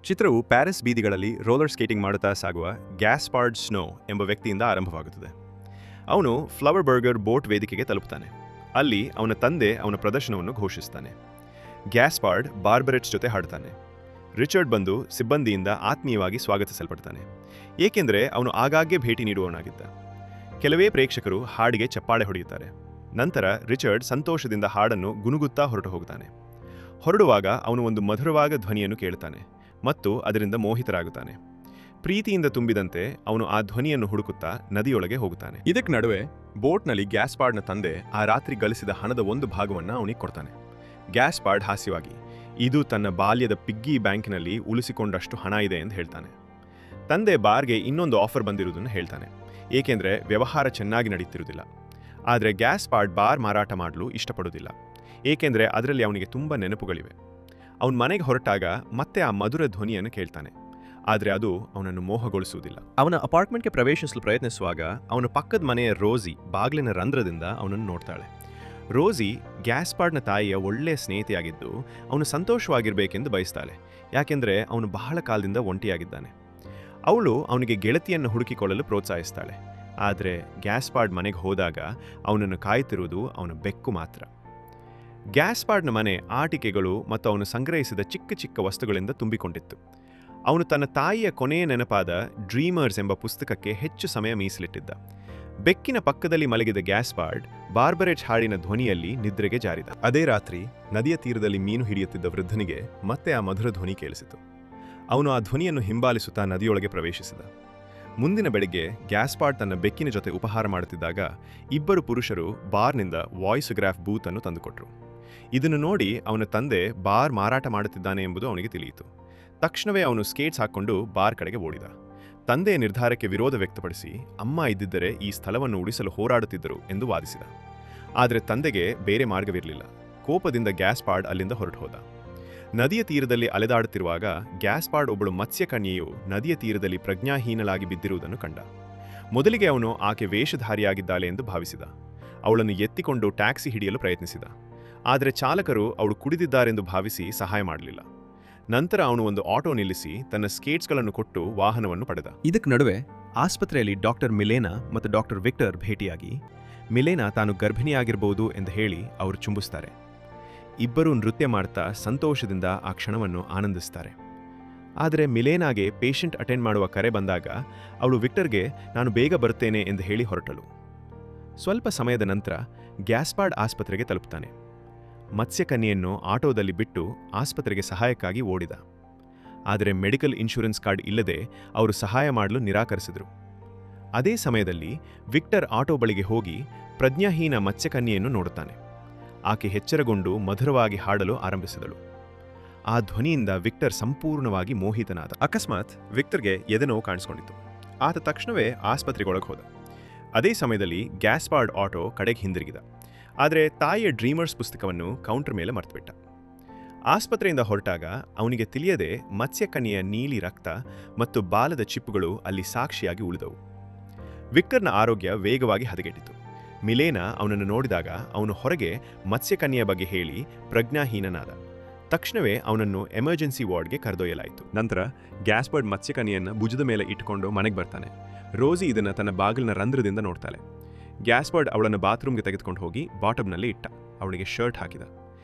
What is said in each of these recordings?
ಚಿತ್ರವು ಪ್ಯಾರಿಸ್ ಬೀದಿಗಳಲ್ಲಿ roller skating ಮಾಡುತ್ತಾ ಸಾಗುವ ಗ್ಯಾಸ್ಪಾರ್ಡ್ ಸ್ನೋ ಎಂಬ ವ್ಯಕ್ತಿಯಿಂದ ಆರಂಭವಾಗುತ್ತದೆ. ಅವನು ಫ್ಲವರ್ ಬರ್ಗರ್ ಬೋಟ್ ವೇದಿಕೆಗೆ ತಲುಪುತ್ತಾನೆ. ಅಲ್ಲಿ ಅವನ ತಂದೆ ಅವನ ಪ್ರದರ್ಶನವನ್ನು ಘೋಷಿಸುತ್ತಾನೆ. ಗ್ಯಾಸ್ಪಾರ್ಡ್ ಬಾರ್ಬರೆಟ್ಸ್ ಜೊತೆ ಹಾಡುತ್ತಾನೆ. ರಿಚರ್ಡ್ ಬಂದು ಸಿಬ್ಬಂದಿಯಿಂದ ಆತ್ಮೀಯವಾಗಿ ಸ್ವಾಗತಿಸಲ್ಪಡ್ತಾನೆ, ಏಕೆಂದರೆ ಅವನು ಆಗಾಗ್ಗೆ ಭೇಟಿ ನೀಡುವವನಾಗಿದ್ದ. ಕೆಲವೇ ಪ್ರೇಕ್ಷಕರು ಹಾಡಿಗೆ ಚಪ್ಪಾಳೆ ಹೊಡೆಯುತ್ತಾರೆ. ನಂತರ ರಿಚರ್ಡ್ ಸಂತೋಷದಿಂದ ಹಾಡನ್ನು ಗುನುಗುತ್ತಾ ಹೊರಟು ಹೋಗುತ್ತಾನೆ. ಹೊರಡುವಾಗ ಅವನು ಒಂದು ಮಧುರವಾದ ಧ್ವನಿಯನ್ನು ಕೇಳುತ್ತಾನೆ ಮತ್ತು ಅದರಿಂದ ಮೋಹಿತರಾಗುತ್ತಾನೆ. ಪ್ರೀತಿಯಿಂದ ತುಂಬಿದಂತೆ ಅವನು ಆ ಧ್ವನಿಯನ್ನು ಹುಡುಕುತ್ತಾ ನದಿಯೊಳಗೆ ಹೋಗುತ್ತಾನೆ. ಇದಕ್ಕೆ ನಡುವೆ ಬೋಟ್ನಲ್ಲಿ ಗ್ಯಾಸ್ಪಾರ್ಡ್ನ ತಂದೆ ಆ ರಾತ್ರಿ ಗಳಿಸಿದ ಹಣದ ಒಂದು ಭಾಗವನ್ನು ಅವನಿಗೆ ಕೊಡ್ತಾನೆ. ಗ್ಯಾಸ್ಪಾರ್ಡ್ ಹಾಸ್ಯವಾಗಿ, ಇದು ತನ್ನ ಬಾಲ್ಯದ ಪಿಗ್ಗಿ ಬ್ಯಾಂಕ್ನಲ್ಲಿ ಉಳಿಸಿಕೊಂಡಷ್ಟು ಹಣ ಇದೆ ಎಂದು ಹೇಳ್ತಾನೆ. ತಂದೆ ಬಾರ್ಗೆ ಇನ್ನೊಂದು ಆಫರ್ ಬಂದಿರುವುದನ್ನು ಹೇಳ್ತಾನೆ, ಏಕೆಂದರೆ ವ್ಯವಹಾರ ಚೆನ್ನಾಗಿ ನಡೀತಿರುವುದಿಲ್ಲ. ಆದರೆ ಗ್ಯಾಸ್ಪಾರ್ಡ್ ಬಾರ್ ಮಾರಾಟ ಮಾಡಲು ಇಷ್ಟಪಡುವುದಿಲ್ಲ, ಏಕೆಂದರೆ ಅದರಲ್ಲಿ ಅವನಿಗೆ ತುಂಬ ನೆನಪುಗಳಿವೆ. ಅವನ ಮನೆಗೆ ಹೊರಟಾಗ ಮತ್ತೆ ಆ ಮಧುರ ಧ್ವನಿಯನ್ನು ಕೇಳ್ತಾನೆ, ಆದರೆ ಅದು ಅವನನ್ನು ಮೋಹಗೊಳಿಸುವುದಿಲ್ಲ. ಅವನ ಅಪಾರ್ಟ್ಮೆಂಟ್ಗೆ ಪ್ರವೇಶಿಸಲು ಪ್ರಯತ್ನಿಸುವಾಗ ಅವನ ಪಕ್ಕದ ಮನೆಯ ರೋಸಿ ಬಾಗಿಲಿನ ರಂಧ್ರದಿಂದ ಅವನನ್ನು ನೋಡ್ತಾಳೆ. ರೋಸಿ ಗ್ಯಾಸ್ಪಾರ್ಡ್ನ ತಾಯಿಯ ಒಳ್ಳೆಯ ಸ್ನೇಹಿತೆಯಾಗಿದ್ದು ಅವನು ಸಂತೋಷವಾಗಿರಬೇಕೆಂದು ಬಯಸ್ತಾಳೆ, ಯಾಕೆಂದರೆ ಅವನು ಬಹಳ ಕಾಲದಿಂದ ಒಂಟಿಯಾಗಿದ್ದಾನೆ. ಅವಳು ಅವನಿಗೆ ಗೆಳತಿಯನ್ನು ಹುಡುಕಿಕೊಳ್ಳಲು ಪ್ರೋತ್ಸಾಹಿಸ್ತಾಳೆ. ಆದರೆ ಗ್ಯಾಸ್ಪಾರ್ಡ್ ಮನೆಗೆ ಹೋದಾಗ ಅವನನ್ನು ಕಾಯುತ್ತಿರುವುದು ಅವನ ಬೆಕ್ಕು ಮಾತ್ರ. ಗ್ಯಾಸ್ಪಾರ್ಡ್ನ ಮನೆ ಆಟಿಕೆಗಳು ಮತ್ತು ಅವನು ಸಂಗ್ರಹಿಸಿದ ಚಿಕ್ಕ ಚಿಕ್ಕ ವಸ್ತುಗಳಿಂದ ತುಂಬಿಕೊಂಡಿತ್ತು. ಅವನು ತನ್ನ ತಾಯಿಯ ಕೊನೆಯ ನೆನಪಾದ ಡ್ರೀಮರ್ಸ್ ಎಂಬ ಪುಸ್ತಕಕ್ಕೆ ಹೆಚ್ಚು ಸಮಯ ಮೀಸಲಿಟ್ಟಿದ್ದ. ಬೆಕ್ಕಿನ ಪಕ್ಕದಲ್ಲಿ ಮಲಗಿದ ಗ್ಯಾಸ್ಪಾರ್ಡ್ ಬಾರ್ಬರೆಟ್ ಹಾಡಿನ ಧ್ವನಿಯಲ್ಲಿ ನಿದ್ರೆಗೆ ಜಾರಿದ. ಅದೇ ರಾತ್ರಿ ನದಿಯ ತೀರದಲ್ಲಿ ಮೀನು ಹಿಡಿಯುತ್ತಿದ್ದ ವೃದ್ಧನಿಗೆ ಮತ್ತೆ ಆ ಮಧುರ ಧ್ವನಿ ಕೇಳಿಸಿತು. ಅವನು ಆ ಧ್ವನಿಯನ್ನು ಹಿಂಬಾಲಿಸುತ್ತಾ ನದಿಯೊಳಗೆ ಪ್ರವೇಶಿಸಿದ. ಮುಂದಿನ ಬೆಳಿಗ್ಗೆ ಗ್ಯಾಸ್ಪಾರ್ಡ್ ತನ್ನ ಬೆಕ್ಕಿನ ಜೊತೆ ಉಪಹಾರ ಮಾಡುತ್ತಿದ್ದಾಗ ಇಬ್ಬರು ಪುರುಷರು ಬಾರ್ನಿಂದ ವಾಯ್ಸ್ಗ್ರಾಫ್ ಬೂತ್ ಅನ್ನು ತಂದುಕೊಟ್ರು. ಇದನ್ನು ನೋಡಿ ಅವನ ತಂದೆ ಬಾರ್ ಮಾರಾಟ ಮಾಡುತ್ತಿದ್ದಾನೆ ಎಂಬುದು ಅವನಿಗೆ ತಿಳಿಯಿತು. ತಕ್ಷಣವೇ ಅವನು ಸ್ಕೇಟ್ಸ್ ಹಾಕ್ಕೊಂಡು ಬಾರ್ ಕಡೆಗೆ ಓಡಿದ. ತಂದೆಯ ನಿರ್ಧಾರಕ್ಕೆ ವಿರೋಧ ವ್ಯಕ್ತಪಡಿಸಿ ಅಮ್ಮ ಇದ್ದಿದ್ದರೆ ಈ ಸ್ಥಳವನ್ನು ಉಳಿಸಲು ಹೋರಾಡುತ್ತಿದ್ದರು ಎಂದು ವಾದಿಸಿದ. ಆದರೆ ತಂದೆಗೆ ಬೇರೆ ಮಾರ್ಗವಿರಲಿಲ್ಲ. ಕೋಪದಿಂದ ಗ್ಯಾಸ್ಪಾರ್ಡ್ ಅಲ್ಲಿಂದ ಹೊರಟು ಹೋದ. ನದಿಯ ತೀರದಲ್ಲಿ ಅಲೆದಾಡುತ್ತಿರುವಾಗ ಗ್ಯಾಸ್ಪಾರ್ಡ್ ಒಬ್ಬಳು ಮತ್ಸ್ಯಕನ್ಯೆಯು ನದಿಯ ತೀರದಲ್ಲಿ ಪ್ರಜ್ಞಾಹೀನಳಾಗಿ ಬಿದ್ದಿರುವುದನ್ನು ಕಂಡ. ಮೊದಲಿಗೆ ಅವನು ಆಕೆ ವೇಷಧಾರಿಯಾಗಿದ್ದಾಳೆ ಎಂದು ಭಾವಿಸಿದ. ಅವಳನ್ನು ಎತ್ತಿಕೊಂಡು ಟ್ಯಾಕ್ಸಿ ಹಿಡಿಯಲು ಪ್ರಯತ್ನಿಸಿದ. ಆದರೆ ಚಾಲಕರು ಅವಳು ಕುಡಿದಿದ್ದಾರೆಂದು ಭಾವಿಸಿ ಸಹಾಯ ಮಾಡಲಿಲ್ಲ. ನಂತರ ಅವನು ಒಂದು ಆಟೋ ನಿಲ್ಲಿಸಿ ತನ್ನ ಸ್ಕೇಟ್ಸ್ಗಳನ್ನು ಕೊಟ್ಟು ವಾಹನವನ್ನು ಪಡೆದ. ಇದಕ್ಕೆ ನಡುವೆ ಆಸ್ಪತ್ರೆಯಲ್ಲಿ ಡಾಕ್ಟರ್ ಮಿಲೇನಾ ಮತ್ತು ಡಾಕ್ಟರ್ ವಿಕ್ಟರ್ ಭೇಟಿಯಾಗಿ ಮಿಲೇನಾ ತಾನು ಗರ್ಭಿಣಿಯಾಗಿರಬಹುದು ಎಂದು ಹೇಳಿ ಅವರು ಚುಂಬಿಸ್ತಾರೆ. ಇಬ್ಬರೂ ನೃತ್ಯ ಮಾಡ್ತಾ ಸಂತೋಷದಿಂದ ಆ ಕ್ಷಣವನ್ನು ಆನಂದಿಸ್ತಾರೆ. ಆದರೆ ಮಿಲೇನಾಗೆ ಪೇಷಂಟ್ ಅಟೆಂಡ್ ಮಾಡುವ ಕರೆ ಬಂದಾಗ ಅವಳು ವಿಕ್ಟರ್ಗೆ ನಾನು ಬೇಗ ಬರುತ್ತೇನೆ ಎಂದು ಹೇಳಿ ಹೊರಟಳು. ಸ್ವಲ್ಪ ಸಮಯದ ನಂತರ ಗ್ಯಾಸ್ಪಾರ್ಡ್ ಆಸ್ಪತ್ರೆಗೆ ತಲುಪುತ್ತಾನೆ. ಮತ್ಸ್ಯಕನ್ಯೆಯನ್ನು ಆಟೋದಲ್ಲಿ ಬಿಟ್ಟು ಆಸ್ಪತ್ರೆಗೆ ಸಹಾಯಕ್ಕಾಗಿ ಓಡಿದ. ಆದರೆ ಮೆಡಿಕಲ್ ಇನ್ಶೂರೆನ್ಸ್ ಕಾರ್ಡ್ ಇಲ್ಲದೆ ಅವರು ಸಹಾಯ ಮಾಡಲು ನಿರಾಕರಿಸಿದರು. ಅದೇ ಸಮಯದಲ್ಲಿ ವಿಕ್ಟರ್ ಆಟೋ ಬಳಿಗೆ ಹೋಗಿ ಪ್ರಜ್ಞಾಹೀನ ಮತ್ಸ್ಯಕನ್ಯೆಯನ್ನು ನೋಡುತ್ತಾನೆ. ಆಕೆ ಎಚ್ಚರಗೊಂಡು ಮಧುರವಾಗಿ ಹಾಡಲು ಆರಂಭಿಸಿದಳು. ಆ ಧ್ವನಿಯಿಂದ ವಿಕ್ಟರ್ ಸಂಪೂರ್ಣವಾಗಿ ಮೋಹಿತನಾದ. ಅಕಸ್ಮಾತ್ ವಿಕ್ಟರ್ಗೆ ಎದೆನೋವು ಕಾಣಿಸ್ಕೊಂಡಿತ್ತು. ಆತ ತಕ್ಷಣವೇ ಆಸ್ಪತ್ರೆಗೊಳಗೆ ಹೋದ. ಅದೇ ಸಮಯದಲ್ಲಿ ಗ್ಯಾಸ್ಪಾರ್ಡ್ ಆಟೋ ಕಡೆಗೆ ಹಿಂದಿರುಗಿದ. ಆದರೆ ತಾಯಿಯ ಡ್ರೀಮರ್ಸ್ ಪುಸ್ತಕವನ್ನು ಕೌಂಟರ್ ಮೇಲೆ ಮರೆತುಬಿಟ್ಟ. ಆಸ್ಪತ್ರೆಯಿಂದ ಹೊರಟಾಗ ಅವನಿಗೆ ತಿಳಿಯದೆ ಮತ್ಸ್ಯಕನ್ಯೆಯ ನೀಲಿ ರಕ್ತ ಮತ್ತು ಬಾಲದ ಚಿಪ್ಪುಗಳು ಅಲ್ಲಿ ಸಾಕ್ಷಿಯಾಗಿ ಉಳಿದವು. ವಿಕ್ಟರ್ನ ಆರೋಗ್ಯ ವೇಗವಾಗಿ ಹದಗೆಟ್ಟಿತು. ಮಿಲೇನಾ ಅವನನ್ನು ನೋಡಿದಾಗ ಅವನು ಹೊರಗೆ ಮತ್ಸ್ಯಕನ್ಯೆಯ ಬಗ್ಗೆ ಹೇಳಿ ಪ್ರಜ್ಞಾಹೀನನಾದ. ತಕ್ಷಣವೇ ಅವನನ್ನು ಎಮರ್ಜೆನ್ಸಿ ವಾರ್ಡ್ಗೆ ಕರೆದೊಯ್ಯಲಾಯಿತು. ನಂತರ ಗ್ಯಾಸ್ಪಾರ್ಡ್ ಮತ್ಸ್ಯಕನ್ಯೆಯನ್ನು ಭುಜದ ಮೇಲೆ ಇಟ್ಟುಕೊಂಡು ಮನೆಗೆ ಬರ್ತಾನೆ. ರೋಸಿ ಇದನ್ನು ತನ್ನ ಬಾಗಿಲಿನ ರಂಧ್ರದಿಂದ ನೋಡ್ತಾಳೆ. ಗ್ಯಾಸ್ಪಾರ್ಡ್ ಅವಳನ್ನು ಬಾತ್ರೂಮ್ಗೆ ತೆಗೆದುಕೊಂಡು ಹೋಗಿ ಬಾಟಮ್ನಲ್ಲಿ ಇಟ್ಟ. ಅವಳಿಗೆ ಶರ್ಟ್ ಹಾಕಿದ.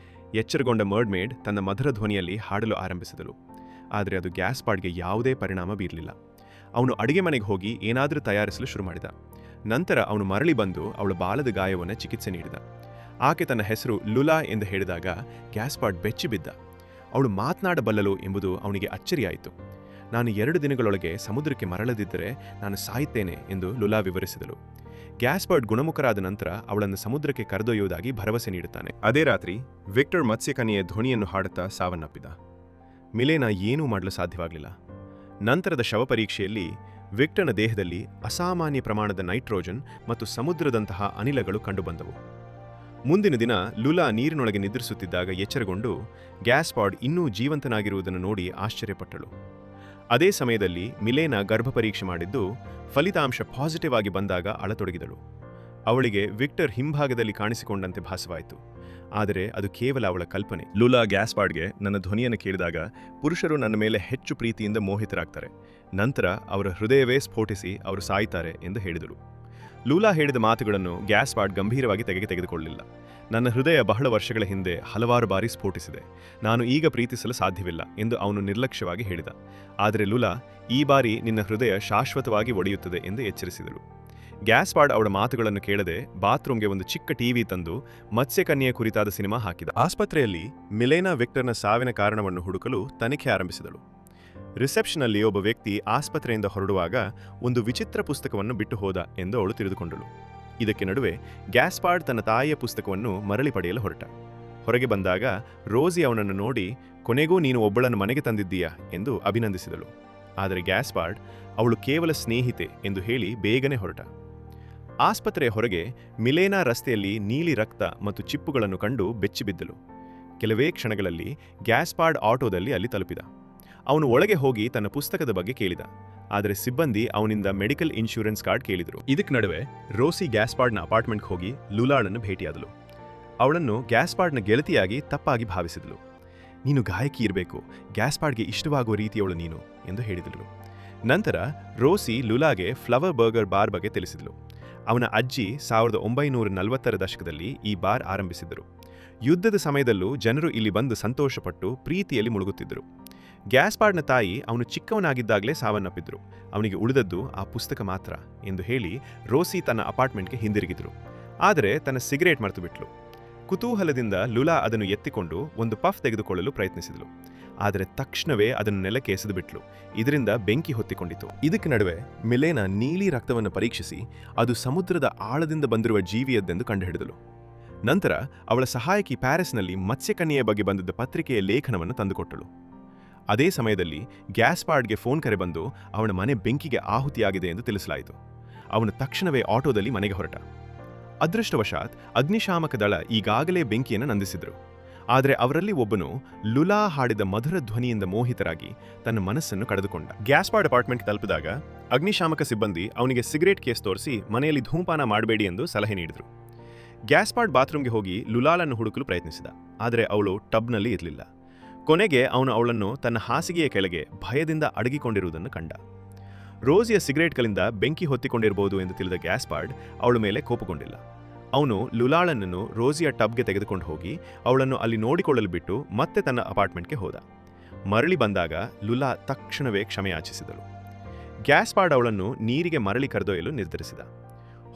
ಎಚ್ಚರಗೊಂಡ ಮರ್ಡ್ಮೇಡ್ ತನ್ನ ಮಧುರ ಧ್ವನಿಯಲ್ಲಿ ಹಾಡಲು ಆರಂಭಿಸಿದಳು. ಆದರೆ ಅದು ಗ್ಯಾಸ್ಪಾರ್ಡ್ಗೆ ಯಾವುದೇ ಪರಿಣಾಮ ಬೀರಲಿಲ್ಲ. ಅವನು ಅಡುಗೆ ಮನೆಗೆ ಹೋಗಿ ಏನಾದರೂ ತಯಾರಿಸಲು ಶುರು ಮಾಡಿದ. ನಂತರ ಅವನು ಮರಳಿ ಬಂದು ಅವಳ ಬಾಲದ ಗಾಯವನ್ನು ಚಿಕಿತ್ಸೆ ನೀಡಿದ. ಆಕೆ ತನ್ನ ಹೆಸರು ಲುಲಾ ಎಂದು ಹೇಳಿದಾಗ ಗ್ಯಾಸ್ಪಾರ್ಡ್ ಬೆಚ್ಚಿಬಿದ್ದ. ಅವಳು ಮಾತನಾಡಬಲ್ಲಳು ಎಂಬುದು ಅವನಿಗೆ ಅಚ್ಚರಿಯಾಯಿತು. ನಾನು 2 ದಿನಗಳೊಳಗೆ ಸಮುದ್ರಕ್ಕೆ ಮರಳದಿದ್ದರೆ ನಾನು ಸಾಯುತ್ತೇನೆ ಎಂದು ಲುಲಾ ವಿವರಿಸಿದಳು. ಗ್ಯಾಸ್ಪಾರ್ಡ್ ಗುಣಮುಖರಾದ ನಂತರ ಅವಳನ್ನು ಸಮುದ್ರಕ್ಕೆ ಕರೆದೊಯ್ಯುವುದಾಗಿ ಭರವಸೆ ನೀಡುತ್ತಾನೆ. ಅದೇ ರಾತ್ರಿ ವಿಕ್ಟರ್ ಮತ್ಸ್ಯಕನ್ಯೆಯ ಧ್ವನಿಯನ್ನು ಹಾಡುತ್ತಾ ಸಾವನ್ನಪ್ಪಿದ. ಮಿಲೇನಾ ಏನೂ ಮಾಡಲು ಸಾಧ್ಯವಾಗಲಿಲ್ಲ. ನಂತರದ ಶವಪರೀಕ್ಷೆಯಲ್ಲಿ ವಿಕ್ಟರ್ನ ದೇಹದಲ್ಲಿ ಅಸಾಮಾನ್ಯ ಪ್ರಮಾಣದ ನೈಟ್ರೋಜನ್ ಮತ್ತು ಸಮುದ್ರದಂತಹ ಅನಿಲಗಳು ಕಂಡುಬಂದವು. ಮುಂದಿನ ದಿನ ಲುಲಾ ನೀರಿನೊಳಗೆ ನಿದ್ರಿಸುತ್ತಿದ್ದಾಗ ಎಚ್ಚರಗೊಂಡು ಗ್ಯಾಸ್ಪಾರ್ಡ್ ಇನ್ನೂ ಜೀವಂತನಾಗಿರುವುದನ್ನು ನೋಡಿ ಆಶ್ಚರ್ಯಪಟ್ಟಳು. ಅದೇ ಸಮಯದಲ್ಲಿ ಮಿಲೇನಾ ಗರ್ಭಪರೀಕ್ಷೆ ಮಾಡಿದ್ದು ಫಲಿತಾಂಶ ಪಾಸಿಟಿವ್ ಆಗಿ ಬಂದಾಗ ಅಳತೊಡಗಿದಳು. ಅವಳಿಗೆ ವಿಕ್ಟರ್ ಹಿಂಭಾಗದಲ್ಲಿ ಕಾಣಿಸಿಕೊಂಡಂತೆ ಭಾಸವಾಯಿತು. ಆದರೆ ಅದು ಕೇವಲ ಅವಳ ಕಲ್ಪನೆ. ಲೂಲಾ ಗ್ಯಾಸ್ಪಾರ್ಡ್ಗೆ ನನ್ನ ಧ್ವನಿಯನ್ನು ಕೇಳಿದಾಗ ಪುರುಷರು ನನ್ನ ಮೇಲೆ ಹೆಚ್ಚು ಪ್ರೀತಿಯಿಂದ ಮೋಹಿತರಾಗ್ತಾರೆ, ನಂತರ ಅವರ ಹೃದಯವೇ ಸ್ಫೋಟಿಸಿ ಅವರು ಸಾಯ್ತಾರೆ ಎಂದು ಹೇಳಿದಳು. ಲೂಲಾ ಹೇಳಿದ ಮಾತುಗಳನ್ನು ಗ್ಯಾಸ್ಪಾರ್ಡ್ ಗಂಭೀರವಾಗಿ ತೆಗೆದುಕೊಳ್ಳಲಿಲ್ಲ. ನನ್ನ ಹೃದಯ ಬಹಳ ವರ್ಷಗಳ ಹಿಂದೆ ಹಲವಾರು ಬಾರಿ ಸ್ಫೋಟಿಸಿದೆ, ನಾನು ಈಗ ಪ್ರೀತಿಸಲು ಸಾಧ್ಯವಿಲ್ಲ ಎಂದು ಅವನು ನಿರ್ಲಕ್ಷ್ಯವಾಗಿ ಹೇಳಿದ. ಆದರೆ ಲೂಲಾ, ಈ ಬಾರಿ ನಿನ್ನ ಹೃದಯ ಶಾಶ್ವತವಾಗಿ ಒಡೆಯುತ್ತದೆ ಎಂದು ಎಚ್ಚರಿಸಿದಳು. ಗ್ಯಾಸ್ಪಾರ್ಡ್ ಅವಳ ಮಾತುಗಳನ್ನು ಕೇಳದೆ ಬಾತ್ರೂಮ್ಗೆ ಒಂದು ಚಿಕ್ಕ ಟಿವಿ ತಂದು ಮತ್ಸ್ಯಕನ್ಯೆಯ ಕುರಿತಾದ ಸಿನಿಮಾ ಹಾಕಿದ. ಆಸ್ಪತ್ರೆಯಲ್ಲಿ ಮಿಲೇನಾ ವಿಕ್ಟರ್ನ ಸಾವಿನ ಕಾರಣವನ್ನು ಹುಡುಕಲು ತನಿಖೆ ಆರಂಭಿಸಿದಳು. ರಿಸೆಪ್ಷನ್ನಲ್ಲಿ ಒಬ್ಬ ವ್ಯಕ್ತಿ ಆಸ್ಪತ್ರೆಯಿಂದ ಹೊರಡುವಾಗ ಒಂದು ವಿಚಿತ್ರ ಪುಸ್ತಕವನ್ನು ಬಿಟ್ಟು ಹೋದ ಎಂದು ಅವಳು ತಿಳಿದುಕೊಂಡಳು. ಇದಕ್ಕೆ ನಡುವೆ ಗ್ಯಾಸ್ಪಾರ್ಡ್ ತನ್ನ ತಾಯಿಯ ಪುಸ್ತಕವನ್ನು ಮರಳಿ ಪಡೆಯಲು ಹೊರಟ. ಹೊರಗೆ ಬಂದಾಗ ರೋಸಿ ಅವನನ್ನು ನೋಡಿ, ಕೊನೆಗೂ ನೀನು ಒಬ್ಬಳನ್ನು ಮನೆಗೆ ತಂದಿದ್ದೀಯಾ ಎಂದು ಅಭಿನಂದಿಸಿದಳು. ಆದರೆ ಗ್ಯಾಸ್ಪಾರ್ಡ್ ಅವಳು ಕೇವಲ ಸ್ನೇಹಿತೆ ಎಂದು ಹೇಳಿ ಬೇಗನೆ ಹೊರಟ. ಆಸ್ಪತ್ರೆಯ ಹೊರಗೆ ಮಿಲೇನಾ ರಸ್ತೆಯಲ್ಲಿ ನೀಲಿ ರಕ್ತ ಮತ್ತು ಚಿಪ್ಪುಗಳನ್ನು ಕಂಡು ಬೆಚ್ಚಿಬಿದ್ದಳು. ಕೆಲವೇ ಕ್ಷಣಗಳಲ್ಲಿ ಗ್ಯಾಸ್ಪಾರ್ಡ್ ಆಟೋದಲ್ಲಿ ಅಲ್ಲಿ ತಲುಪಿದ. ಅವನು ಒಳಗೆ ಹೋಗಿ ತನ್ನ ಪುಸ್ತಕದ ಬಗ್ಗೆ ಕೇಳಿದ, ಆದರೆ ಸಿಬ್ಬಂದಿ ಅವನಿಂದ ಮೆಡಿಕಲ್ ಇನ್ಶೂರೆನ್ಸ್ ಕಾರ್ಡ್ ಕೇಳಿದರು. ಇದಕ್ಕೆ ನಡುವೆ ರೋಸಿ ಗ್ಯಾಸ್ಪಾರ್ಡ್ನ ಅಪಾರ್ಟ್ಮೆಂಟ್ಗೆ ಹೋಗಿ ಲೂಲಾಳನ್ನು ಭೇಟಿಯಾದಳು. ಅವಳನ್ನು ಗ್ಯಾಸ್ಪಾರ್ಡ್ನ ಗೆಳತಿಯಾಗಿ ತಪ್ಪಾಗಿ ಭಾವಿಸಿದಳು. ನೀನು ಗಾಯಕಿ ಇರಬೇಕು, ಗ್ಯಾಸ್ಪಾರ್ಡ್ಗೆ ಇಷ್ಟವಾಗುವ ರೀತಿಯವಳು ನೀನು ಎಂದು ಹೇಳಿದಳು. ನಂತರ ರೋಸಿ ಲುಲಾಗೆ ಫ್ಲವರ್ ಬರ್ಗರ್ ಬಾರ್ ಬಗ್ಗೆ ತಿಳಿಸಿದಳು. ಅವನ ಅಜ್ಜಿ 1940ರ ದಶಕದಲ್ಲಿ ಈ ಬಾರ್ ಆರಂಭಿಸಿದ್ದರು. ಯುದ್ಧದ ಸಮಯದಲ್ಲೂ ಜನರು ಇಲ್ಲಿ ಬಂದು ಸಂತೋಷಪಟ್ಟು ಪ್ರೀತಿಯಲ್ಲಿ ಮುಳುಗುತ್ತಿದ್ದರು. ಗ್ಯಾಸ್ಪಾರ್ಡ್ನ ತಾಯಿ ಅವನು ಚಿಕ್ಕವನಾಗಿದ್ದಾಗಲೇ ಸಾವನ್ನಪ್ಪಿದ್ರು, ಅವನಿಗೆ ಉಳಿದದ್ದು ಆ ಪುಸ್ತಕ ಮಾತ್ರ ಎಂದು ಹೇಳಿ ರೋಸಿ ತನ್ನ ಅಪಾರ್ಟ್ಮೆಂಟ್ಗೆ ಹಿಂದಿರುಗಿದ್ರು. ಆದರೆ ತನ್ನ ಸಿಗರೇಟ್ ಮರೆತು ಬಿಟ್ಲು. ಕುತೂಹಲದಿಂದ ಲುಲಾ ಅದನ್ನು ಎತ್ತಿಕೊಂಡು ಒಂದು ಪಫ್ ತೆಗೆದುಕೊಳ್ಳಲು ಪ್ರಯತ್ನಿಸಿದಳು. ಆದರೆ ತಕ್ಷಣವೇ ಅದನ್ನು ನೆಲಕ್ಕೆ ಎಸೆದು ಬಿಟ್ಲು. ಇದರಿಂದ ಬೆಂಕಿ ಹೊತ್ತಿಕೊಂಡಿತು. ಇದಕ್ಕೆ ನಡುವೆ ಮಿಲೇನಾ ನೀಲಿ ರಕ್ತವನ್ನು ಪರೀಕ್ಷಿಸಿ ಅದು ಸಮುದ್ರದ ಆಳದಿಂದ ಬಂದಿರುವ ಜೀವಿಯದ್ದೆಂದು ಕಂಡುಹಿಡಿದಳು. ನಂತರ ಅವಳ ಸಹಾಯಕಿ ಪ್ಯಾರಿಸ್ನಲ್ಲಿ ಮತ್ಸ್ಯಕನ್ಯೆಯ ಬಗ್ಗೆ ಬಂದಿದ್ದ ಪತ್ರಿಕೆಯ ಲೇಖನವನ್ನು ತಂದುಕೊಟ್ಟಳು. ಅದೇ ಸಮಯದಲ್ಲಿ ಗ್ಯಾಸ್ಪಾರ್ಡ್ಗೆ ಫೋನ್ ಕರೆ ಬಂದು ಅವನ ಮನೆ ಬೆಂಕಿಗೆ ಆಹುತಿಯಾಗಿದೆ ಎಂದು ತಿಳಿಸಲಾಯಿತು. ಅವನು ತಕ್ಷಣವೇ ಆಟೋದಲ್ಲಿ ಮನೆಗೆ ಹೊರಟ. ಅದೃಷ್ಟವಶಾತ್ ಅಗ್ನಿಶಾಮಕ ದಳ ಈಗಾಗಲೇ ಬೆಂಕಿಯನ್ನು ನಂದಿಸಿದ್ರು. ಆದರೆ ಅವರಲ್ಲಿ ಒಬ್ಬನು ಲುಲಾ ಹಾಡಿದ ಮಧುರ ಧ್ವನಿಯಿಂದ ಮೋಹಿತರಾಗಿ ತನ್ನ ಮನಸ್ಸನ್ನು ಕಳೆದುಕೊಂಡ. ಗ್ಯಾಸ್ಪಾರ್ಡ್ ಅಪಾರ್ಟ್ಮೆಂಟ್ ತಲುಪಿದಾಗ ಅಗ್ನಿಶಾಮಕ ಸಿಬ್ಬಂದಿ ಅವನಿಗೆ ಸಿಗರೇಟ್ ಕೇಸ್ ತೋರಿಸಿ ಮನೆಯಲ್ಲಿ ಧೂಮಪಾನ ಮಾಡಬೇಡಿ ಎಂದು ಸಲಹೆ ನೀಡಿದರು. ಗ್ಯಾಸ್ಪಾರ್ಡ್ ಬಾತ್ರೂಮ್ಗೆ ಹೋಗಿ ಲುಲಾಳನ್ನು ಹುಡುಕಲು ಪ್ರಯತ್ನಿಸಿದ, ಆದರೆ ಅವಳು ಟಬ್ನಲ್ಲಿ ಇರಲಿಲ್ಲ. ಕೊನೆಗೆ ಅವನು ಅವಳನ್ನು ತನ್ನ ಹಾಸಿಗೆಯ ಕೆಳಗೆ ಭಯದಿಂದ ಅಡಗಿಕೊಂಡಿರುವುದನ್ನು ಕಂಡ. ರೋಸಿಯ ಸಿಗರೇಟ್ಗಳಿಂದ ಬೆಂಕಿ ಹೊತ್ತಿಕೊಂಡಿರಬಹುದು ಎಂದು ತಿಳಿದ ಗ್ಯಾಸ್ಪಾರ್ಡ್ ಅವಳ ಮೇಲೆ ಕೋಪಗೊಂಡಿಲ್ಲ. ಅವನು ಲುಲಾಳನ್ನು ರೋಸಿಯ ಟಬ್ಗೆ ತೆಗೆದುಕೊಂಡು ಹೋಗಿ ಅವಳನ್ನು ಅಲ್ಲಿ ನೋಡಿಕೊಳ್ಳಲು ಬಿಟ್ಟು ಮತ್ತೆ ತನ್ನ ಅಪಾರ್ಟ್ಮೆಂಟ್ಗೆ ಹೋದ. ಮರಳಿ ಬಂದಾಗ ಲುಲಾ ತಕ್ಷಣವೇ ಕ್ಷಮೆಯಾಚಿಸಿದಳು. ಗ್ಯಾಸ್ಪಾರ್ಡ್ ಅವಳನ್ನು ನೀರಿಗೆ ಮರಳಿ ಕರೆದೊಯ್ಯಲು ನಿರ್ಧರಿಸಿದ.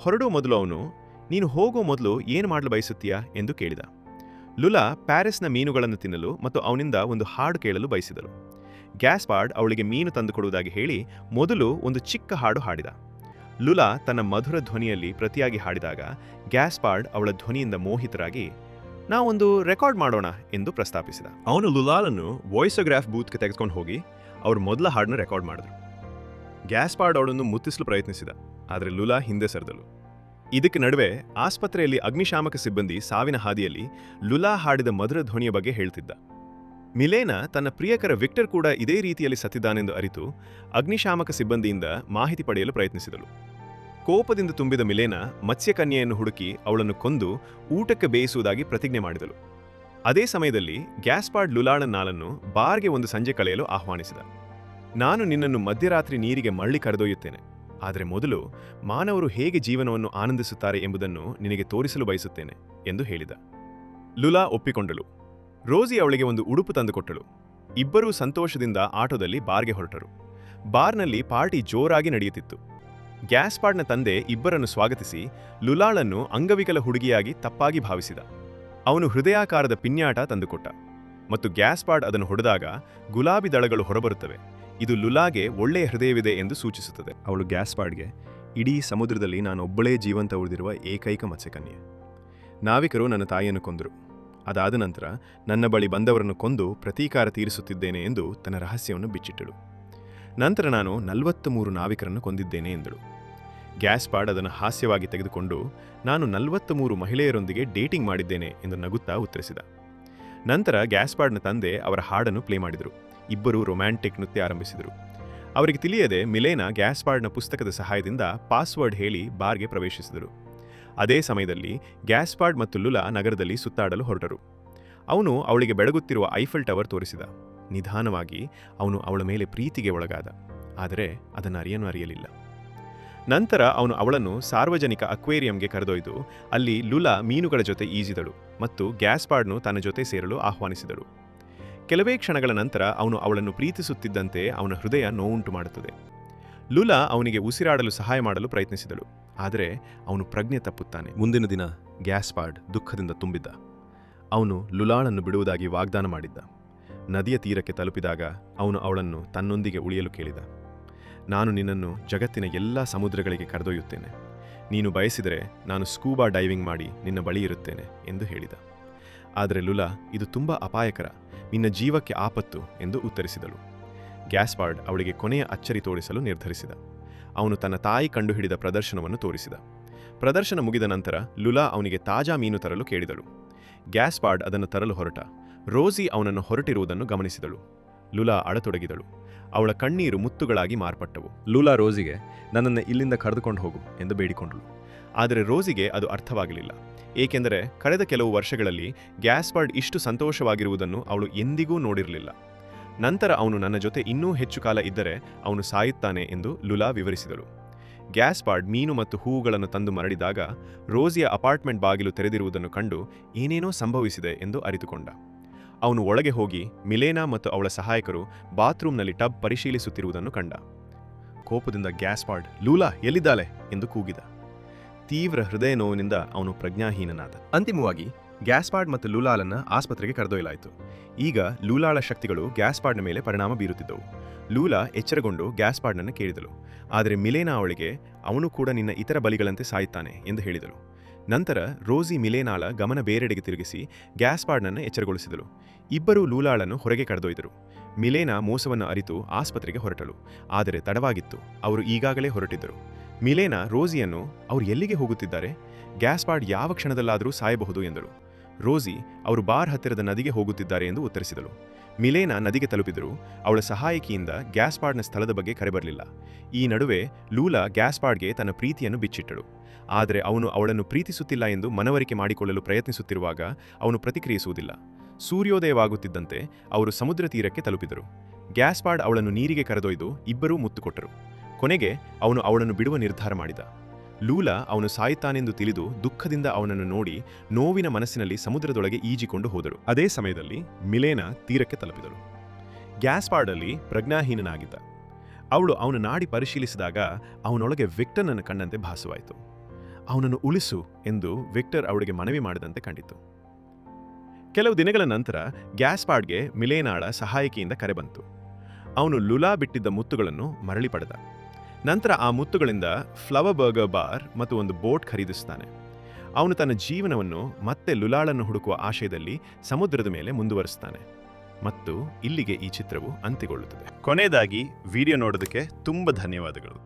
ಹೊರಡುವ ಮೊದಲು ಅವನು, ನೀನು ಹೋಗೋ ಮೊದಲು ಏನು ಮಾಡಲು ಬಯಸುತ್ತೀಯಾ ಎಂದು ಕೇಳಿದ. ಲುಲಾ ಪ್ಯಾರಿಸ್ನ ಮೀನುಗಳನ್ನು ತಿನ್ನಲು ಮತ್ತು ಅವನಿಂದ ಒಂದು ಹಾಡು ಕೇಳಲು ಬಯಸಿದಳು. ಗ್ಯಾಸ್ಪಾರ್ಡ್ ಅವಳಿಗೆ ಮೀನು ತಂದುಕೊಡುವುದಾಗಿ ಹೇಳಿ ಮೊದಲು ಒಂದು ಚಿಕ್ಕ ಹಾಡು ಹಾಡಿದ. ಲುಲಾ ತನ್ನ ಮಧುರ ಧ್ವನಿಯಲ್ಲಿ ಪ್ರತಿಯಾಗಿ ಹಾಡಿದಾಗ ಗ್ಯಾಸ್ಪಾರ್ಡ್ ಅವಳ ಧ್ವನಿಯಿಂದ ಮೋಹಿತರಾಗಿ, ನಾವೊಂದು ರೆಕಾರ್ಡ್ ಮಾಡೋಣ ಎಂದು ಪ್ರಸ್ತಾಪಿಸಿದ. ಅವನು ಲುಲಾಳನ್ನು ವಾಯ್ಸೋಗ್ರಾಫ್ ಬೂತ್ಗೆ ತೆಗೆದುಕೊಂಡು ಹೋಗಿ ಅವರು ಮೊದಲ ಹಾಡನ್ನು ರೆಕಾರ್ಡ್ ಮಾಡಿದ್ರು. ಗ್ಯಾಸ್ಪಾರ್ಡ್ ಅವಳನ್ನು ಮುತ್ತಿಸಲು ಪ್ರಯತ್ನಿಸಿದ, ಆದರೆ ಲುಲಾ ಹಿಂದೆ ಸರಿದಳು. ಇದಕ್ಕೆ ನಡುವೆ ಆಸ್ಪತ್ರೆಯಲ್ಲಿ ಅಗ್ನಿಶಾಮಕ ಸಿಬ್ಬಂದಿ ಸಾವಿನ ಹಾದಿಯಲ್ಲಿ ಲುಲಾ ಹಾಡಿದ ಮಧುರ ಧ್ವನಿಯ ಬಗ್ಗೆ ಹೇಳ್ತಿದ್ದ. ಮಿಲೇನಾ ತನ್ನ ಪ್ರಿಯಕರ ವಿಕ್ಟರ್ ಕೂಡ ಇದೇ ರೀತಿಯಲ್ಲಿ ಸತ್ತಿದ್ದಾನೆಂದು ಅರಿತು ಅಗ್ನಿಶಾಮಕ ಸಿಬ್ಬಂದಿಯಿಂದ ಮಾಹಿತಿ ಪಡೆಯಲು ಪ್ರಯತ್ನಿಸಿದಳು. ಕೋಪದಿಂದ ತುಂಬಿದ ಮಿಲೇನಾ ಮತ್ಸ್ಯಕನ್ಯೆಯನ್ನು ಹುಡುಕಿ ಅವಳನ್ನು ಕೊಂದು ಊಟಕ್ಕೆ ಬೇಯಿಸುವುದಾಗಿ ಪ್ರತಿಜ್ಞೆ ಮಾಡಿದಳು. ಅದೇ ಸಮಯದಲ್ಲಿ ಗ್ಯಾಸ್ಪಾರ್ಡ್ ಲುಲಾಳನ್ನು ಬಾರ್ಗೆ ಒಂದು ಸಂಜೆ ಕಳೆಯಲು ಆಹ್ವಾನಿಸಿದ. ನಾನು ನಿನ್ನನ್ನು ಮಧ್ಯರಾತ್ರಿ ನೀರಿಗೆ ಮರಳಿ ಕರೆದೊಯ್ಯುತ್ತೇನೆ, ಆದರೆ ಮೊದಲು ಮಾನವರು ಹೇಗೆ ಜೀವನವನ್ನು ಆನಂದಿಸುತ್ತಾರೆ ಎಂಬುದನ್ನು ನಿನಗೆ ತೋರಿಸಲು ಬಯಸುತ್ತೇನೆ ಎಂದು ಹೇಳಿದ. ಲುಲಾ ಒಪ್ಪಿಕೊಂಡಳು. ರೋಸಿ ಅವಳಿಗೆ ಒಂದು ಉಡುಪು ತಂದುಕೊಟ್ಟಳು. ಇಬ್ಬರೂ ಸಂತೋಷದಿಂದ ಆಟೋದಲ್ಲಿ ಬಾರ್ಗೆ ಹೊರಟರು. ಬಾರ್ನಲ್ಲಿ ಪಾರ್ಟಿ ಜೋರಾಗಿ ನಡೆಯುತ್ತಿತ್ತು. ಗ್ಯಾಸ್ಪಾರ್ಡ್ನ ತಂದೆ ಇಬ್ಬರನ್ನು ಸ್ವಾಗತಿಸಿ ಲುಲಾಳನ್ನು ಅಂಗವಿಕಲ ಹುಡುಗಿಯಾಗಿ ತಪ್ಪಾಗಿ ಭಾವಿಸಿದ. ಅವನು ಹೃದಯಾಕಾರದ ಪಿನ್ಯಾಟ ತಂದುಕೊಟ್ಟ ಮತ್ತು ಗ್ಯಾಸ್ಪಾರ್ಡ್ ಅದನ್ನು ಹೊಡೆದಾಗ ಗುಲಾಬಿ ದಳಗಳು ಹೊರಬರುತ್ತವೆ. ಇದು ಲುಲಾಗೆ ಒಳ್ಳೆಯ ಹೃದಯವಿದೆ ಎಂದು ಸೂಚಿಸುತ್ತದೆ. ಅವಳು ಗ್ಯಾಸ್ಪಾರ್ಡ್ಗೆ, ಇಡೀ ಸಮುದ್ರದಲ್ಲಿ ನಾನೊಬ್ಬಳೇ ಜೀವಂತ ಉಳಿದಿರುವ ಏಕೈಕ ಮತ್ಸ್ಯಕನ್ಯೆ. ನಾವಿಕರು ನನ್ನ ತಾಯಿಯನ್ನು ಕೊಂದರು. ಅದಾದ ನಂತರ ನನ್ನ ಬಳಿ ಬಂದವರನ್ನು ಕೊಂದು ಪ್ರತೀಕಾರ ತೀರಿಸುತ್ತಿದ್ದೇನೆ ಎಂದು ತನ್ನ ರಹಸ್ಯವನ್ನು ಬಿಚ್ಚಿಟ್ಟಳು. ನಂತರ ನಾನು 43 ನಾವಿಕರನ್ನು ಕೊಂದಿದ್ದೇನೆ ಎಂದಳು. ಗ್ಯಾಸ್ಪಾರ್ಡ್ ಅದನ್ನು ಹಾಸ್ಯವಾಗಿ ತೆಗೆದುಕೊಂಡು, ನಾನು 43 ಮಹಿಳೆಯರೊಂದಿಗೆ ಡೇಟಿಂಗ್ ಮಾಡಿದ್ದೇನೆ ಎಂದು ನಗುತ್ತಾ ಉತ್ತರಿಸಿದ. ನಂತರ ಗ್ಯಾಸ್ಪಾರ್ಡ್ನ ತಂದೆ ಅವರ ಹಾಡನ್ನು ಪ್ಲೇ ಮಾಡಿದರು. ಇಬ್ಬರೂ ರೊಮ್ಯಾಂಟಿಕ್ ನೃತ್ಯ ಆರಂಭಿಸಿದರು. ಅವರಿಗೆ ತಿಳಿಯದೆ ಮಿಲೇನಾ ಗ್ಯಾಸ್ಪಾರ್ಡ್ನ ಪುಸ್ತಕದ ಸಹಾಯದಿಂದ ಪಾಸ್ವರ್ಡ್ ಹೇಳಿ ಬಾರ್ಗೆ ಪ್ರವೇಶಿಸಿದರು. ಅದೇ ಸಮಯದಲ್ಲಿ ಗ್ಯಾಸ್ಪಾರ್ಡ್ ಮತ್ತು ಲುಲಾ ನಗರದಲ್ಲಿ ಸುತ್ತಾಡಲು ಹೊರಟರು. ಅವನು ಅವಳಿಗೆ ಬೆಳಗುತ್ತಿರುವ ಐಫೆಲ್ ಟವರ್ ತೋರಿಸಿದ. ನಿಧಾನವಾಗಿ ಅವನು ಅವಳ ಮೇಲೆ ಪ್ರೀತಿಗೆ ಒಳಗಾದ, ಆದರೆ ಅದನ್ನು ಅರಿಯಲಿಲ್ಲ. ನಂತರ ಅವನು ಅವಳನ್ನು ಸಾರ್ವಜನಿಕ ಅಕ್ವೇರಿಯಂಗೆ ಕರೆದೊಯ್ದು ಅಲ್ಲಿ ಲುಲಾ ಮೀನುಗಳ ಜೊತೆ ಈಜಿದಳು ಮತ್ತು ಗ್ಯಾಸ್ಪಾರ್ಡ್ನು ತನ್ನ ಜೊತೆ ಸೇರಲು ಆಹ್ವಾನಿಸಿದಳು. ಕೆಲವೇ ಕ್ಷಣಗಳ ನಂತರ ಅವನು ಅವಳನ್ನು ಪ್ರೀತಿಸುತ್ತಿದ್ದಂತೆ ಅವನ ಹೃದಯ ನೋವುಂಟು ಮಾಡುತ್ತದೆ. ಲುಲಾ ಅವನಿಗೆ ಉಸಿರಾಡಲು ಸಹಾಯ ಮಾಡಲು ಪ್ರಯತ್ನಿಸಿದಳು, ಆದರೆ ಅವನು ಪ್ರಜ್ಞೆ ತಪ್ಪುತ್ತಾನೆ. ಮುಂದಿನ ದಿನ ಗ್ಯಾಸ್ಪಾರ್ಡ್ ದುಃಖದಿಂದ ತುಂಬಿದ್ದ. ಅವನು ಲುಲಾಳನ್ನು ಬಿಡುವುದಾಗಿ ವಾಗ್ದಾನ ಮಾಡಿದ್ದ. ನದಿಯ ತೀರಕ್ಕೆ ತಲುಪಿದಾಗ ಅವನು ಅವಳನ್ನು ತನ್ನೊಂದಿಗೆ ಉಳಿಯಲು ಕೇಳಿದ. ನಾನು ನಿನ್ನನ್ನು ಜಗತ್ತಿನ ಎಲ್ಲ ಸಮುದ್ರಗಳಿಗೆ ಕರೆದೊಯ್ಯುತ್ತೇನೆ. ನೀನು ಬಯಸಿದರೆ ನಾನು ಸ್ಕೂಬಾ ಡೈವಿಂಗ್ ಮಾಡಿ ನಿನ್ನ ಬಳಿ ಇರುತ್ತೇನೆ ಎಂದು ಹೇಳಿದ. ಆದರೆ ಲುಲಾ, ಇದು ತುಂಬ ಅಪಾಯಕರ, ನಿನ್ನ ಜೀವಕ್ಕೆ ಆಪತ್ತು ಎಂದು ಉತ್ತರಿಸಿದಳು. ಗ್ಯಾಸ್ಪಾರ್ಡ್ ಅವಳಿಗೆ ಕೊನೆಯ ಅಚ್ಚರಿ ತೋರಿಸಲು ನಿರ್ಧರಿಸಿದ. ಅವನು ತನ್ನ ತಾಯಿ ಕಂಡುಹಿಡಿದ ಪ್ರದರ್ಶನವನ್ನು ತೋರಿಸಿದ. ಪ್ರದರ್ಶನ ಮುಗಿದ ನಂತರ ಲುಲಾ ಅವನಿಗೆ ತಾಜಾ ಮೀನು ತರಲು ಕೇಳಿದಳು. ಗ್ಯಾಸ್ಪಾರ್ಡ್ ಅದನ್ನು ತರಲು ಹೊರಟ. ರೋಸಿ ಅವನನ್ನು ಹೊರಟಿರುವುದನ್ನು ಗಮನಿಸಿದಳು. ಲುಲಾ ಅಳತೊಡಗಿದಳು. ಅವಳ ಕಣ್ಣೀರು ಮುತ್ತುಗಳಾಗಿ ಮಾರ್ಪಟ್ಟವು. ಲೂಲಾ ರೋಸಿಗೆ ನನ್ನನ್ನು ಇಲ್ಲಿಂದ ಕರೆದುಕೊಂಡು ಹೋಗು ಎಂದು ಬೇಡಿಕೊಂಡಳು. ಆದರೆ ರೋಸಿಗೆ ಅದು ಅರ್ಥವಾಗಲಿಲ್ಲ, ಏಕೆಂದರೆ ಕಳೆದ ಕೆಲವು ವರ್ಷಗಳಲ್ಲಿ ಗ್ಯಾಸ್ಪಾರ್ಡ್ ಇಷ್ಟು ಸಂತೋಷವಾಗಿರುವುದನ್ನು ಅವಳು ಎಂದಿಗೂ ನೋಡಿರಲಿಲ್ಲ. ನಂತರ ಅವನು ನನ್ನ ಜೊತೆ ಇನ್ನೂ ಹೆಚ್ಚು ಕಾಲ ಇದ್ದರೆ ಅವನು ಸಾಯುತ್ತಾನೆ ಎಂದು ಲುಲಾ ವಿವರಿಸಿದಳು. ಗ್ಯಾಸ್ಪಾರ್ಡ್ ಮೀನು ಮತ್ತು ಹೂವುಗಳನ್ನು ತಂದು ಮರಳಿದಾಗ ರೋಸಿಯ ಅಪಾರ್ಟ್ಮೆಂಟ್ ಬಾಗಿಲು ತೆರೆದಿರುವುದನ್ನು ಕಂಡು ಏನೇನೋ ಸಂಭವಿಸಿದೆ ಎಂದು ಅರಿತುಕೊಂಡ. ಅವನು ಒಳಗೆ ಹೋಗಿ ಮಿಲೇನಾ ಮತ್ತು ಅವಳ ಸಹಾಯಕರು ಬಾತ್ರೂಮ್ನಲ್ಲಿ ಟಬ್ ಪರಿಶೀಲಿಸುತ್ತಿರುವುದನ್ನು ಕಂಡ. ಕೋಪದಿಂದ ಗ್ಯಾಸ್ಪಾರ್ಡ್, ಲೂಲಾ ಎಲ್ಲಿದ್ದಾಳೆ ಎಂದು ಕೂಗಿದ. ತೀವ್ರ ಹೃದಯ ನೋವಿನಿಂದ ಅವನು ಪ್ರಜ್ಞಾಹೀನನಾದ. ಅಂತಿಮವಾಗಿ ಗ್ಯಾಸ್ಪಾರ್ಡ್ ಮತ್ತು ಲೂಲಾಳನ್ನು ಆಸ್ಪತ್ರೆಗೆ ಕರೆದೊಯ್ಯಲಾಯಿತು. ಈಗ ಲೂಲಾಳ ಶಕ್ತಿಗಳು ಗ್ಯಾಸ್ಪಾರ್ಡ್ನ ಮೇಲೆ ಪರಿಣಾಮ ಬೀರುತ್ತಿದ್ದವು. ಲೂಲಾ ಎಚ್ಚರಗೊಂಡು ಗ್ಯಾಸ್ಪಾರ್ಡ್ನನ್ನು ಕೇಳಿದಳು, ಆದರೆ ಮಿಲೇನಾ ಅವಳಿಗೆ ಅವನು ಕೂಡ ನಿನ್ನ ಇತರ ಬಲಿಗಳಂತೆ ಸಾಯುತ್ತಾನೆ ಎಂದು ಹೇಳಿದಳು. ನಂತರ ರೋಸಿ ಮಿಲೇನಾಳ ಗಮನ ಬೇರೆಡೆಗೆ ತಿರುಗಿಸಿ ಗ್ಯಾಸ್ಪಾರ್ಡ್ನನ್ನು ಎಚ್ಚರಗೊಳಿಸಿದಳು. ಇಬ್ಬರೂ ಲೂಲಾಳನ್ನು ಹೊರಗೆ ಕರೆದೊಯ್ದರು. ಮಿಲೇನಾ ಮೋಸವನ್ನು ಅರಿತು ಆಸ್ಪತ್ರೆಗೆ ಹೊರಟಳು, ಆದರೆ ತಡವಾಗಿತ್ತು. ಅವರು ಈಗಾಗಲೇ ಹೊರಟಿದ್ದರು. ಮಿಲೇನಾ ರೋಸಿಯನ್ನು, ಅವರು ಎಲ್ಲಿಗೆ ಹೋಗುತ್ತಿದ್ದಾರೆ? ಗ್ಯಾಸ್ಪಾರ್ಡ್ ಯಾವ ಕ್ಷಣದಲ್ಲಾದರೂ ಸಾಯಬಹುದು ಎಂದಳು. ರೋಸಿ, ಅವರು ಬಾರ್ ಹತ್ತಿರದ ನದಿಗೆ ಹೋಗುತ್ತಿದ್ದಾರೆ ಎಂದು ಉತ್ತರಿಸಿದಳು. ಮಿಲೇನಾ ನದಿಗೆ ತಲುಪಿದರು. ಅವಳ ಸಹಾಯಕಿಯಿಂದ ಗ್ಯಾಸ್ಪಾರ್ಡ್ನ ಸ್ಥಳದ ಬಗ್ಗೆ ಕರೆಬರಲಿಲ್ಲ. ಈ ನಡುವೆ ಲೂಲಾ ಗ್ಯಾಸ್ಪಾರ್ಡ್ಗೆ ತನ್ನ ಪ್ರೀತಿಯನ್ನು ಬಿಚ್ಚಿಟ್ಟಳು. ಆದರೆ ಅವನು ಅವಳನ್ನು ಪ್ರೀತಿಸುತ್ತಿಲ್ಲ ಎಂದು ಮನವರಿಕೆ ಮಾಡಿಕೊಳ್ಳಲು ಪ್ರಯತ್ನಿಸುತ್ತಿರುವಾಗ ಅವನು ಪ್ರತಿಕ್ರಿಯಿಸುವುದಿಲ್ಲ. ಸೂರ್ಯೋದಯವಾಗುತ್ತಿದ್ದಂತೆ ಅವರು ಸಮುದ್ರ ತೀರಕ್ಕೆ ತಲುಪಿದರು. ಗ್ಯಾಸ್ಪಾರ್ಡ್ ಅವಳನ್ನು ನೀರಿಗೆ ಕರೆದೊಯ್ದು ಇಬ್ಬರೂ ಮುತ್ತು ಕೊಟ್ಟರು. ಕೊನೆಗೆ ಅವನು ಅವಳನ್ನು ಬಿಡುವ ನಿರ್ಧಾರ ಮಾಡಿದ. ಲೂಲಾ ಅವನು ಸಾಯುತ್ತಾನೆಂದು ತಿಳಿದು ದುಃಖದಿಂದ ಅವನನ್ನು ನೋಡಿ ನೋವಿನ ಮನಸ್ಸಿನಲ್ಲಿ ಸಮುದ್ರದೊಳಗೆ ಈಜಿಕೊಂಡು ಹೋದಳು. ಅದೇ ಸಮಯದಲ್ಲಿ ಮಿಲೇನಾ ತೀರಕ್ಕೆ ತಲುಪಿದಳು. ಗ್ಯಾಸ್ಪಾರ್ಡಲ್ಲಿ ಪ್ರಜ್ಞಾಹೀನನಾಗಿದ್ದ. ಅವಳು ಅವನ ನಾಡಿ ಪರಿಶೀಲಿಸಿದಾಗ ಅವನೊಳಗೆ ವಿಕ್ಟರ್ನನ್ನು ಕಂಡಂತೆ ಭಾಸವಾಯಿತು. ಅವನನ್ನು ಉಳಿಸು ಎಂದು ವಿಕ್ಟರ್ ಅವಳಿಗೆ ಮನವಿ ಮಾಡಿದಂತೆ ಕಂಡಿತು. ಕೆಲವು ದಿನಗಳ ನಂತರ ಗ್ಯಾಸ್ಪಾರ್ಡ್ಗೆ ಮಿಲೇನಾಳ ಸಹಾಯಕಿಯಿಂದ ಕರೆ ಬಂತು. ಅವನು ಲುಲಾ ಬಿಟ್ಟಿದ್ದ ಮುತ್ತುಗಳನ್ನು ಮರಳಿ ಪಡೆದ. ನಂತರ ಆ ಮುತ್ತುಗಳಿಂದ ಫ್ಲವರ್ ಬರ್ಗರ್ ಬಾರ್ ಮತ್ತು ಒಂದು ಬೋಟ್ ಖರೀದಿಸುತ್ತಾನೆ. ಅವನು ತನ್ನ ಜೀವನವನ್ನು ಮತ್ತೆ ಲುಲಾಳನ್ನು ಹುಡುಕುವ ಆಶಯದಲ್ಲಿ ಸಮುದ್ರದ ಮೇಲೆ ಮುಂದುವರಿಸುತ್ತಾನೆ. ಮತ್ತು ಇಲ್ಲಿಗೆ ಈ ಚಿತ್ರವು ಅಂತ್ಯಗೊಳ್ಳುತ್ತದೆ. ಕೊನೆಯದಾಗಿ ವಿಡಿಯೋ ನೋಡೋದಕ್ಕೆ ತುಂಬ ಧನ್ಯವಾದಗಳು.